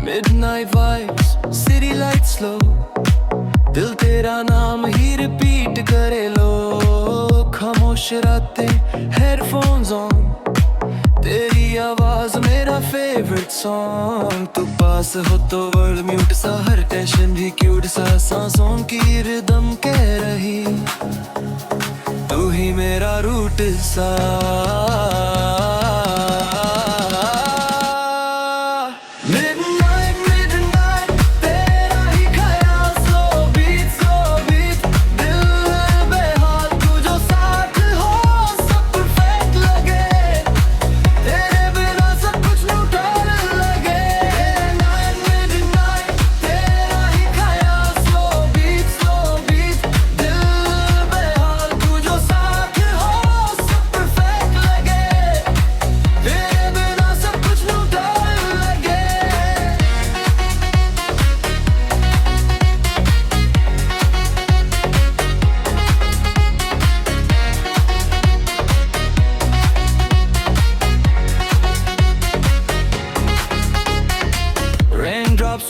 Midnight vibes, city lights slow, दिल तेरा नाम ही रिपीट करे लो। खामोश रातें हेडफोन्स ऑन, तेरी आवाज मेरा फेवरेट सॉन्ग। तू पास हो तो वर्ल्ड म्यूट सा, हर टेंशन भी क्यूट सा। सांसों की रिदम कह रही तू ही मेरा रूट सा।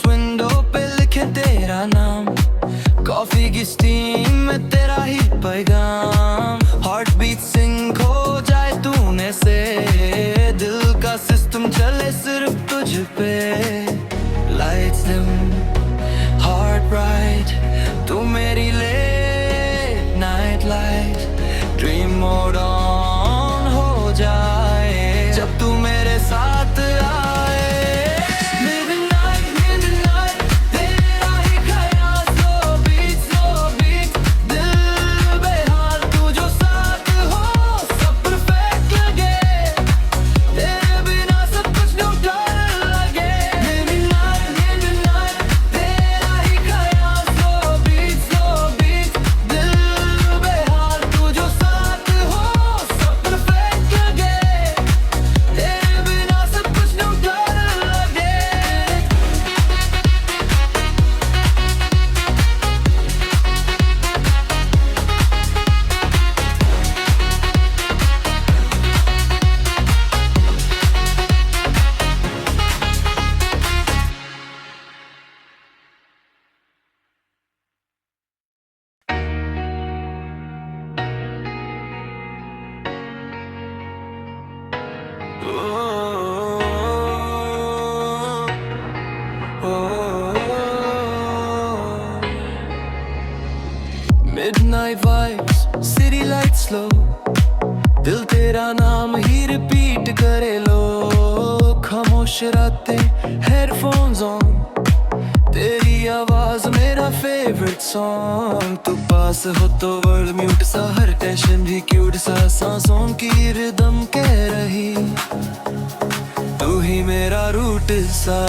विंडो पे लिखे तेरा नाम, कॉफी की स्टीम में तेरा ही पैगाम। हार्ट बीट सिंक हो जाए तूने से, दिल का सिस्टम चले सिर्फ तुझ पे। लाइट्स डिम, हार्ट ब्राइट, तू मेरी ले night light. Dream mode on हो जाए जब तू मेरे साथ आए। Midnight vibes, city lights slow, दिल तेरा नाम ही रिपीट करे लो। खामोश रातें हेडफोन्स ऑन, तेरी आवाज मेरा फेवरेट सॉन्ग। तू पास हो तो वर्ल्ड म्यूट सा, हर टेंशन भी क्यूट सा। सांसों की रिदम कह रही तू ही मेरा रूट सा।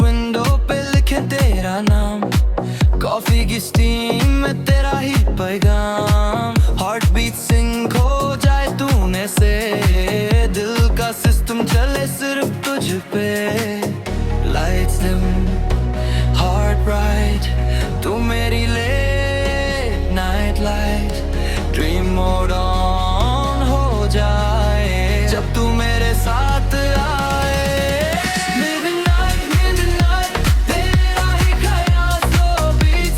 विंडो पे लिखे तेरा नाम, कॉफी की स्टीम में तेरा ही पैगाम। हार्ट बीट सिंक हो जाए तूने से, दिल का सिस्टम चले सिर्फ तुझ पे। लाइट्स डिम, हार्ट ब्राइट, तू मेरी ले night light. Dream mode on हो जाए जब तू मेरे साथ आए। Midnight, midnight, तेरा ही ख्याल, slow beat,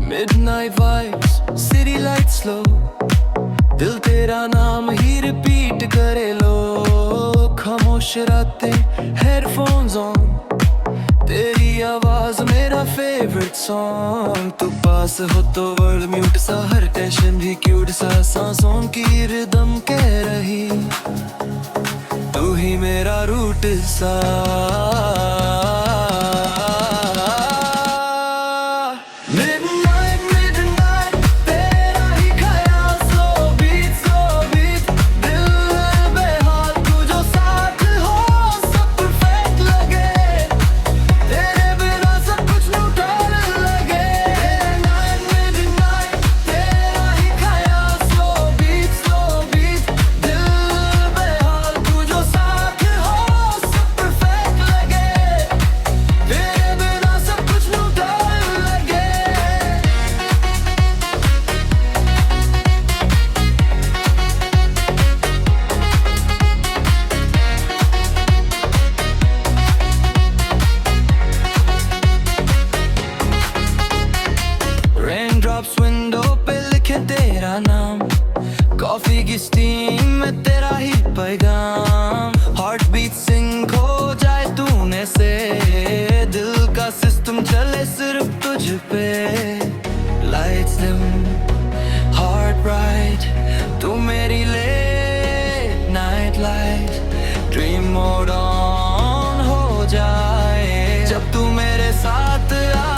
Midnight vibes, city lights slow, दिल तेरा नाम ही रिपीट करे लो। खामोश रातें, हेडफोन्स ऑन, तेरी आवाज मेरा फेवरेट सॉन्ग। तू पास हो तो वर्ल्ड म्यूट सा, हर टेंशन भी क्यूट सा, सांसों की रिदम कह रही तू ही मेरा रूट सा। विंडो पे लिखे तेरा नाम, कॉफी की स्टीम में तेरा ही पैगाम। हार्ट बीट सिंक हो जाए तूने से, दिल का सिस्टम चले सिर्फ तुझ पे। लाइट्स डिम, हार्ट ब्राइट, तू मेरी late night light. Dream mode on हो जाए जब तू मेरे साथ आए।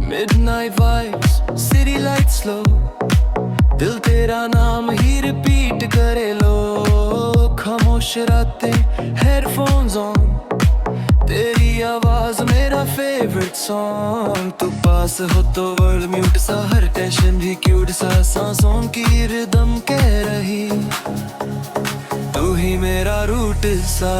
Midnight vibes, city lights slow, दिल तेरा नाम ही रिपीट करे लो। खामोश रातें, हेडफोन्स ऑन, तेरी आवाज मेरा फेवरेट सॉन्ग। तू पास हो तो वर्ल्ड म्यूट सा, हर टेंशन भी क्यूट सा, सांसों की रिदम कह रही तू ही मेरा रूट सा।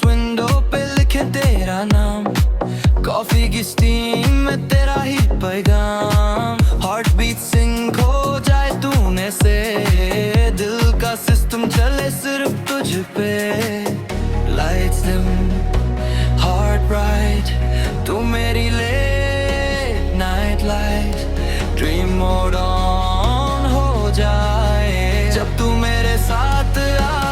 विंडो पे लिखे तेरा नाम, कॉफी की स्टीम में तेरा ही पैगाम। हार्ट बीट सिंक हो जाए तूने से, दिल का सिस्टम चले सिर्फ तुझ पे। लाइट्स डिम, हार्ट ब्राइट, तू मेरी late night light. Dream mode on हो जाए जब तू मेरे साथ आए।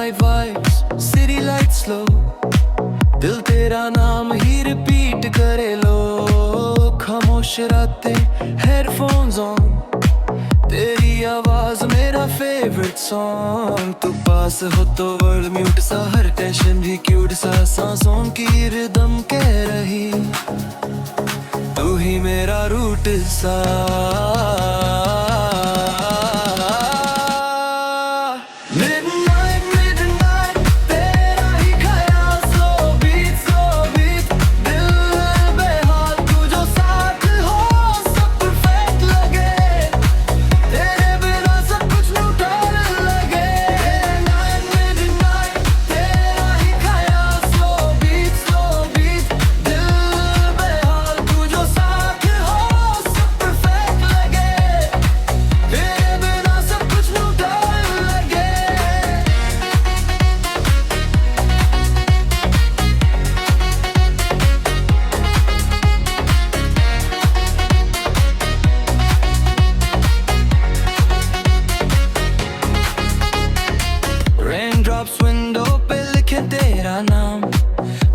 Midnight vibes, city lights slow, दिल तेरा नाम ही रिपीट करे लो। खामोश रातें, हेडफोन्स ऑन, तेरी आवाज मेरा फेवरेट सॉन्ग। तू पास हो तो वर्ल्ड म्यूट सा, हर टेंशन भी क्यूट सा, सांसों की रिदम कह रही तू ही मेरा रूट सा। विंडो पे लिखे तेरा नाम,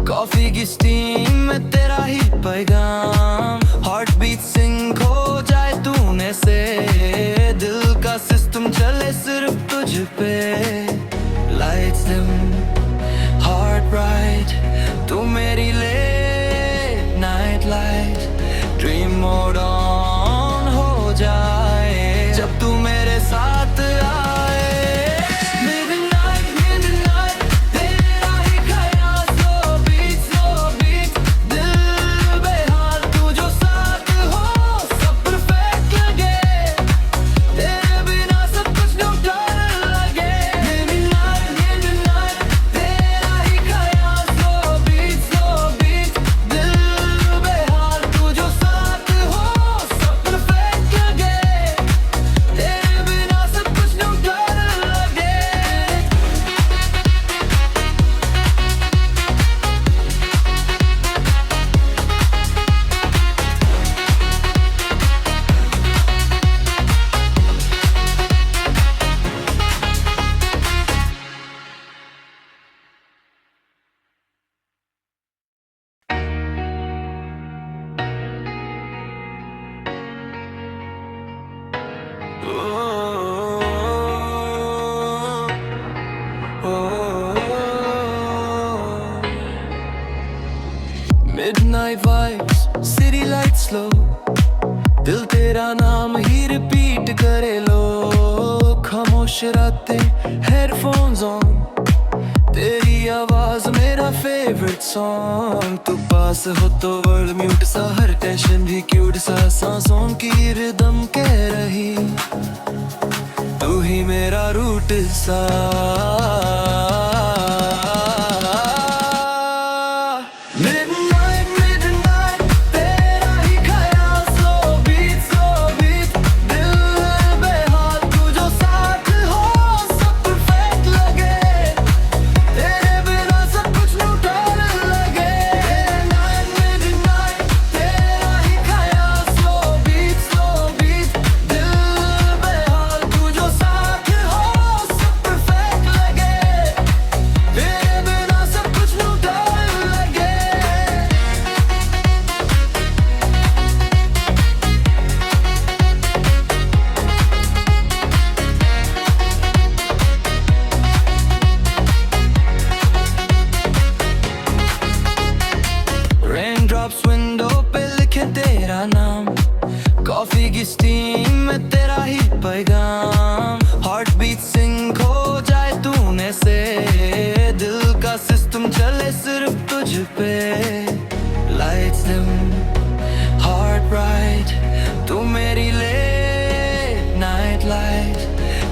कॉफी की स्टीम में तेरा ही पैगाम। हार्ट बीट सिंक हो जाए तूने से, दिल का सिस्टम चले सिर्फ तुझ पे। लाइट्स डिम, हार्ट ब्राइट, तू मेरी late night light. Dream mode on हो जाए जब तू मेरे साथ आए। Midnight vibes, city lights slow, दिल तेरा नाम ही रिपीट करे लो। खामोश रातें, हेडफोन्स ऑन, तेरी आवाज मेरा फेवरेट सॉन्ग। तू पास हो तो वर्ल्ड म्यूट सा, हर टेंशन भी क्यूट सा, सांसों की रिदम कह रही तू ही मेरा रूट सा। विंडो पे लिखे तेरा नाम, कॉफी की स्टीम में तेरा ही पैगाम। हार्ट बीट सिंक हो जाए तूने से, दिल का सिस्टम चले सिर्फ तुझ पे। लाइट्स डिम, हार्ट ब्राइट, तू मेरी late night light.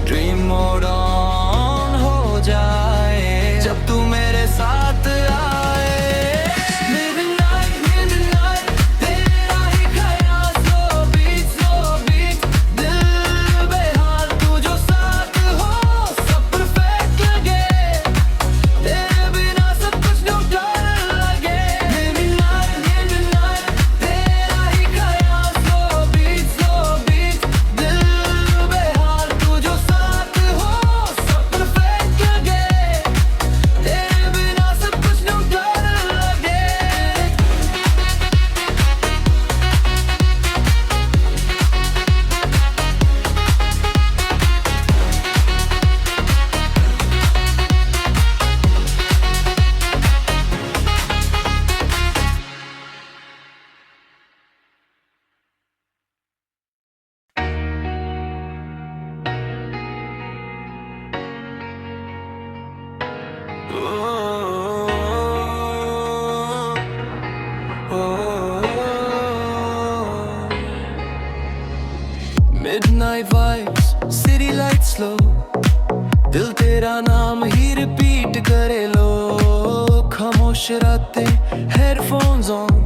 Dream mode on हो जाए जब तू मेरे साथ आए। हो Midnight vibes, city lights slow, दिल तेरा नाम ही रिपीट करे लो। खामोश रातें, हेडफोन्स ऑन,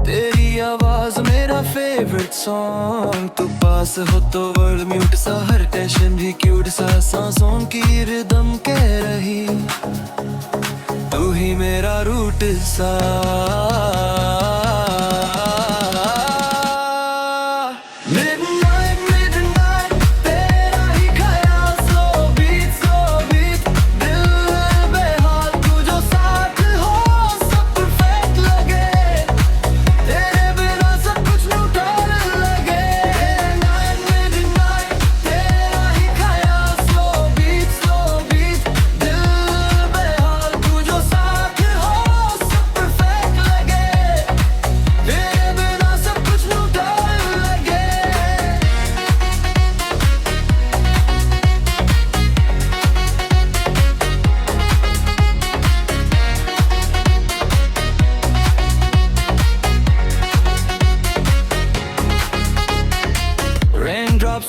तेरी आवाज मेरा फेवरेट सॉन्ग। तू पास हो तो वर्ल्ड म्यूट सा, हर टेंशन भी क्यूट सा, सांसों की रिदम कह रही तू ही मेरा रूट सा।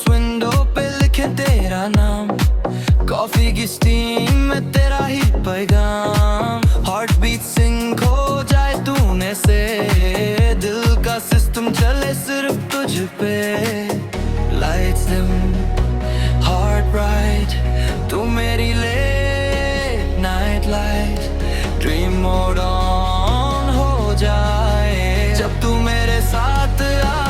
विंडो पे लिखे तेरा नाम, कॉफी की स्टीम में तेरा ही पैगाम। हार्ट बीट सिंक हो जाए तूने से, दिल का सिस्टम चले सिर्फ तुझ पे। लाइट्स डिम, हार्ट ब्राइट, तू मेरी late night light. Dream mode on हो जाए जब तू मेरे साथ आए।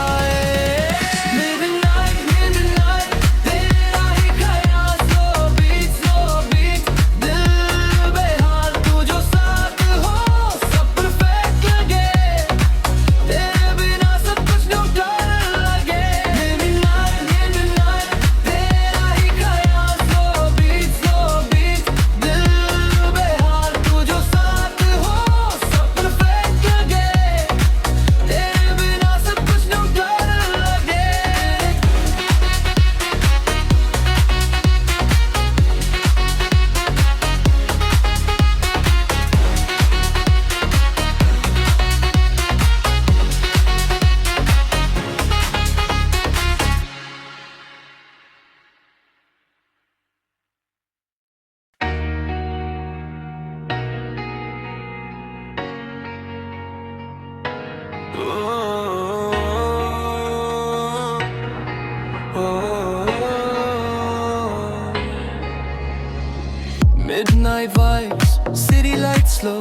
Midnight vibes, city lights slow,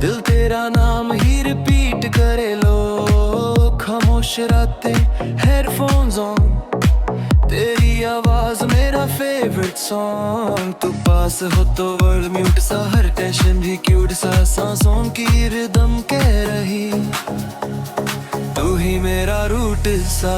दिल तेरा नाम ही रिपीट करे लो। खामोश रातें, हेडफोन्स ऑन, तेरी आवाज मेरा फेवरेट सॉन्ग। तू पास हो तो वर्ल्ड म्यूट सा, हर टेंशन भी क्यूट सा, सांसों की रिदम कह रही तू ही मेरा रूट सा।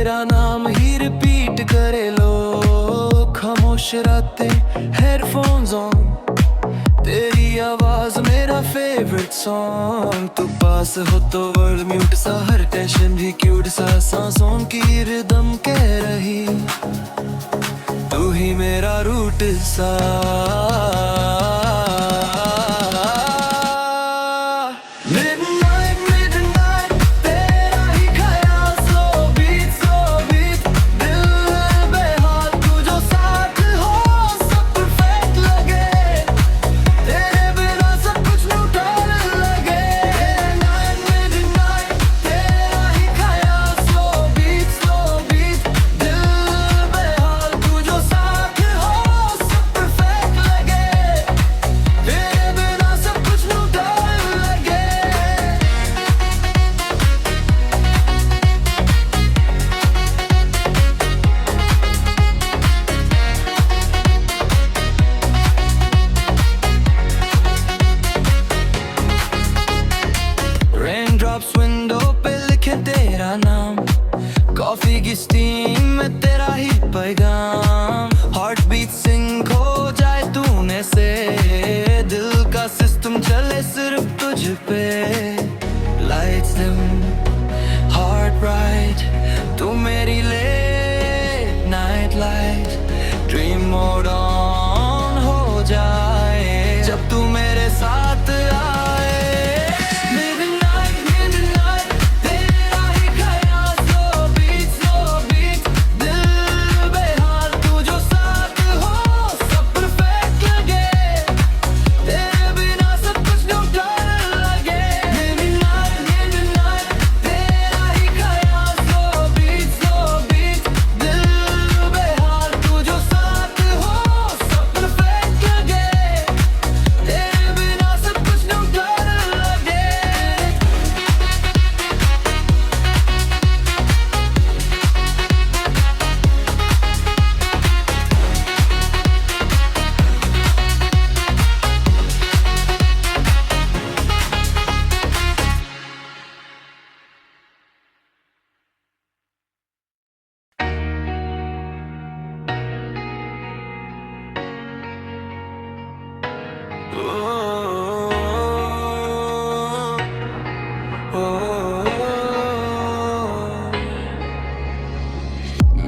तेरा नाम ही रिपीट करे लो, खामोश रातें हेडफोन्स ऑन, तेरी आवाज मेरा फेवरेट सॉन्ग। तू पास हो तो वर्ल्ड म्यूट सा, हर टेंशन भी क्यूट सा, सांसों की रिदम कह रही, तू ही मेरा रूट सा। विंडो पे लिखे तेरा नाम, कॉफी की स्टीम में तेरा ही पैगाम, हार्ट बीट सिंक हो जाए तूने से, दिल का सिस्टम चले सिर्फ तुझ पे। लाइट्स डिम हार्ट ब्राइट, तू मेरी late night light, dream mode on हो जाए जब तू मेरे साथ आए।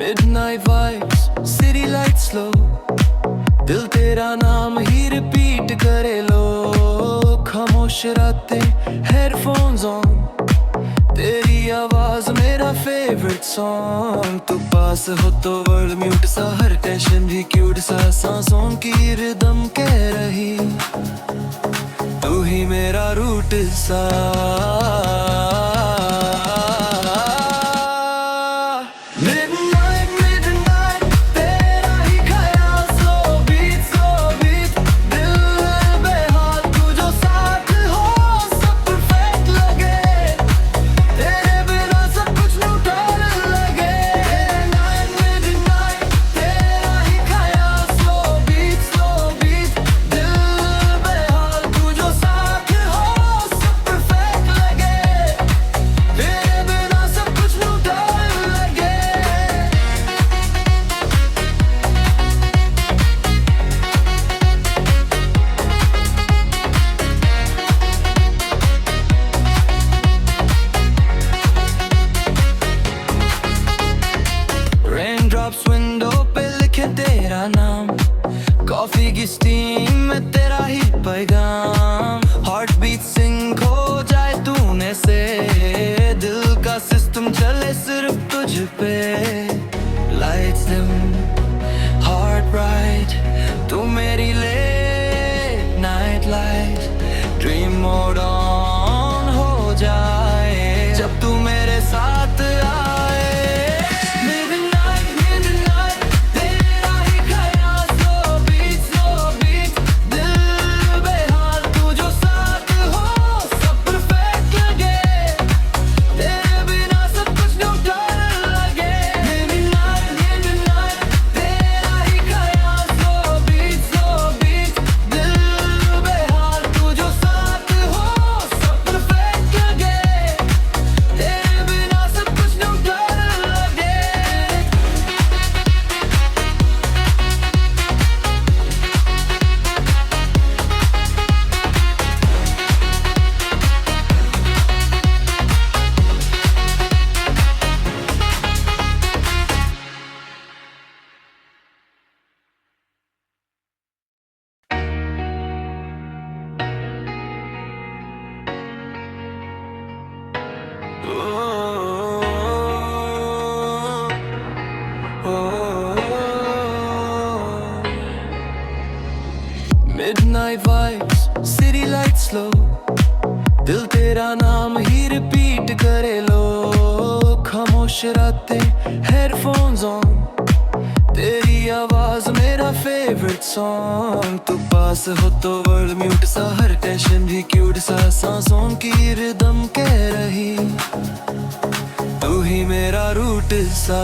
Midnight vibes, city lights slow, दिल तेरा नाम ही रिपीट करे लो, खामोश रातें हेडफोन्स ऑन, तेरी आवाज मेरा फेवरेट सॉन्ग। तू पास हो तो वर्ल्ड म्यूट सा, हर टेंशन भी क्यूट सा, सांसों की रिदम कह रही, तू ही मेरा रूट सा। विंडो पे लिखे तेरा नाम, कॉफी की स्टीम में तेरा ही पैगाम, हार्ट बीट सिंक हो जाए तूने से, दिल का सिस्टम चले सिर्फ तुझ पे। लाइट्स डिम हार्ट ब्राइट, तू मेरी late night light, dream mode on हो जाए जब तू मेरे साथ आए। Midnight vibes, city lights slow, दिल तेरा नाम ही रिपीट करे लो। खामोश रातें, हेडफोन्स ऑन, तेरी आवाज मेरा फेवरेट सॉन्ग। तू पास हो तो वर्ल्ड म्यूट सा, हर टेंशन भी क्यूट सा, सांसों की रिदम कह रही तू ही मेरा रूट सा।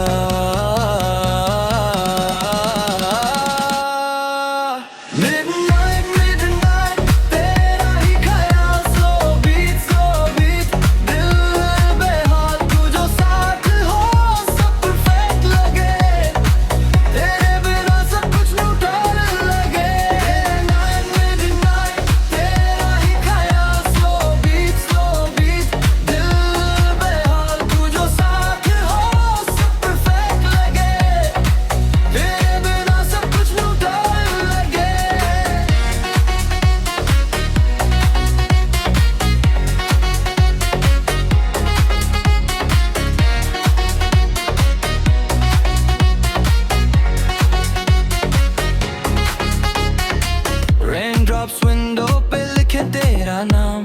Raindrops window पे लिखे तेरा नाम,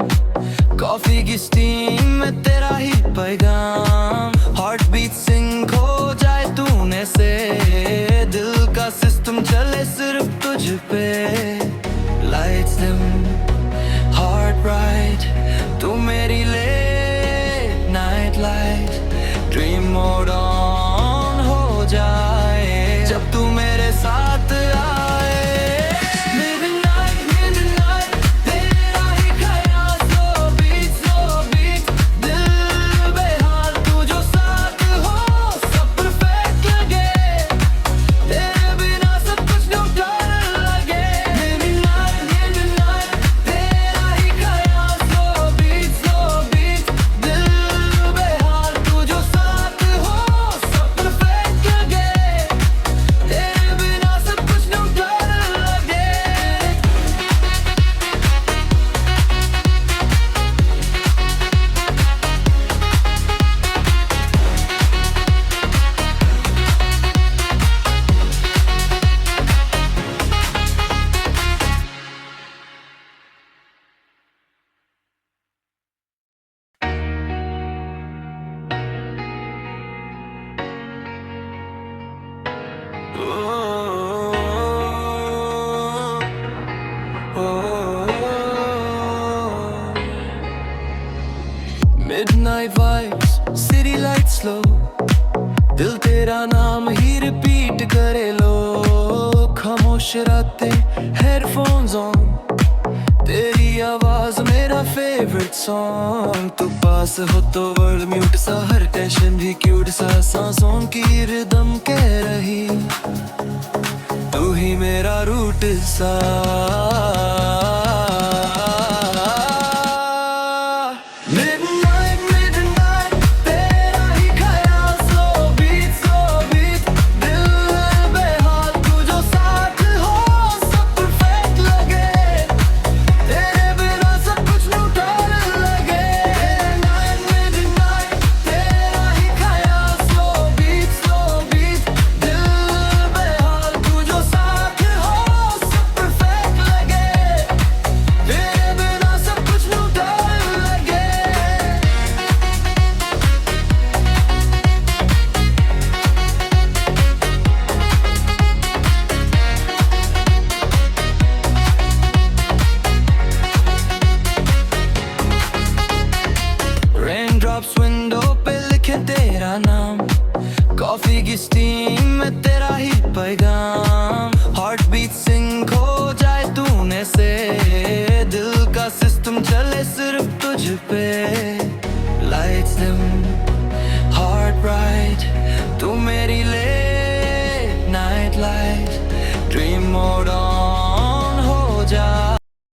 कॉफी की स्टीम में तेरा ही पैगाम। हार्ट बीट सिंक हो जाए तूने से, दिल का सिस्टम चले सिर्फ तुझ पे। लाइट्स डिम, हार्ट ब्राइट, तू मेरी late night light. Dream mode on हो जाए जब तू मेरे साथ आए। Midnight vibes, city lights slow, दिल तेरा नाम ही रिपीट करे लो। खामोश रातें, हेडफोन्स ऑन, तेरी आवाज मेरा फेवरेट सॉन्ग। तू पास हो तो वर्ल्ड म्यूट सा, हर टेंशन भी क्यूट सा, सांसों की रिदम कह रही तू ही मेरा रूट सा। Raindrops window पे लिखे तेरा नाम, कॉफी की स्टीम में तेरा ही पैगाम। हार्ट बीट सिंक हो जाए तूने से, दिल का सिस्टम चले सिर्फ तुझ पे। लाइट्स डिम, हार्ट ब्राइट, तू मेरी late night light. Dream mode